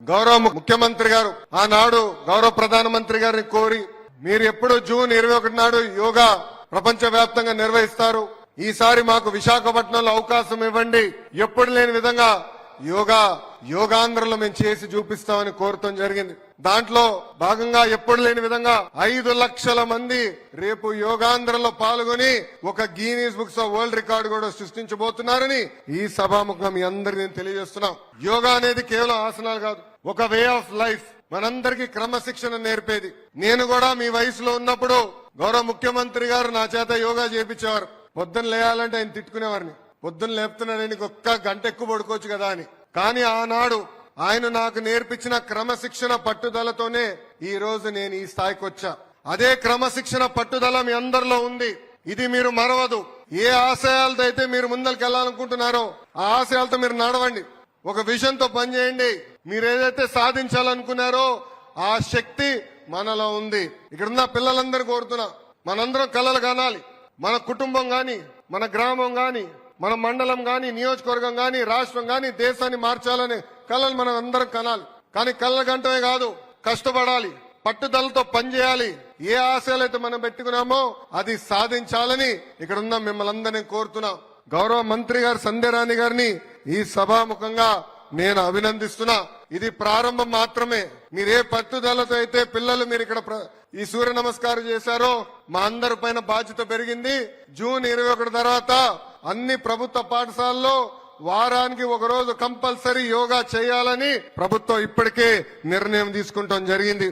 గౌరవ ముఖ్యమంత్రి గారు ఆనాడు గౌరవ ప్రధానమంత్రి గారిని కోరి మీరు ఎప్పుడు జూన్ 21 నాడు యోగా ప్రపంచ వ్యాప్తంగా నిర్వహిస్తారు, ఈసారి మాకు విశాఖపట్నంలో అవకాశం ఇవ్వండి, ఎప్పుడు లేని విధంగా యోగాంధ్రలో మేము చేసి చూపిస్తామని కోరటం జరిగింది. దాంట్లో భాగంగా ఎప్పుడు లేని విధంగా 5 లక్షల మంది రేపు యోగాంధ్రలో పాల్గొని ఒక Guinness books of world record కూడా సృష్టించబోతున్నారని ఈ సభాముఖంగా మీ అందరికీ నేను తెలియజేస్తున్నాం. యోగా అనేది కేవలం ఆసనాలు కాదు, ఒక వే ఆఫ్ లైఫ్, మనందరికీ క్రమశిక్షణ నేర్పేది. నేను కూడా మీ వయసులో ఉన్నప్పుడు గౌరవ ముఖ్యమంత్రి గారు నా చేత యోగా చేపించేవారు. పొద్దున్న లేయాలంటే ఆయన తిట్టుకునేవారిని, పొద్దున్న లేపుతున్నానని ఒక్క గంట ఎక్కువ పడుకోవచ్చు కదా అని. కానీ ఆనాడు ఆయన నాకు నేర్పించిన క్రమశిక్షణ పట్టుదలతోనే ఈ రోజు నేను ఈ స్థాయికి వచ్చా. అదే క్రమశిక్షణ పట్టుదల మీ అందరిలో ఉంది, ఇది మీరు మరవదు. ఏ ఆశయాలతో అయితే మీరు ముందరికి వెళ్ళాలనుకుంటున్నారో ఆ ఆశయాలతో మీరు నడవండి, ఒక విజన్ తో పనిచేయండి. మీరు ఏదైతే సాధించాలనుకున్నారో ఆ శక్తి మనలో ఉంది. ఇక్కడున్న పిల్లలందరూ కోరుతున్నా, మనందరం కలలు కనాలి. మన కుటుంబం గాని, మన గ్రామం గాని, మన మండలం గాని, నియోజకవర్గం గాని, రాష్ట్రం గాని దేశాన్ని మార్చాలనే కళలు మనం అందరం కనాలి. కానీ కళ్ళ గంటమే కాదు, కష్టపడాలి, పట్టుదలతో పనిచేయాలి. ఏ ఆశయాలైతే మనం పెట్టుకున్నామో అది సాధించాలని ఇక్కడ ఉన్న మిమ్మల్ని అందరినీ కోరుతున్నా. గౌరవ మంత్రి గారు సంధ్యారాణి గారిని ఈ సభాముఖంగా నేను అభినందిస్తున్నా. ఇది ప్రారంభం మాత్రమే. మీరే పట్టుదలతో అయితే పిల్లలు మీరు ఇక్కడ ఈ సూర్య నమస్కారం చేశారో మా అందరి పైన బాధ్యత పెరిగింది. జూన్ 21 తర్వాత అన్ని ప్రభుత్వ పాఠశాలల్లో వారానికి ఒక రోజు కంపల్సరీ యోగా చేయాలని ప్రభుత్వం ఇప్పటికే నిర్ణయం తీసుకుంటాం జరిగింది.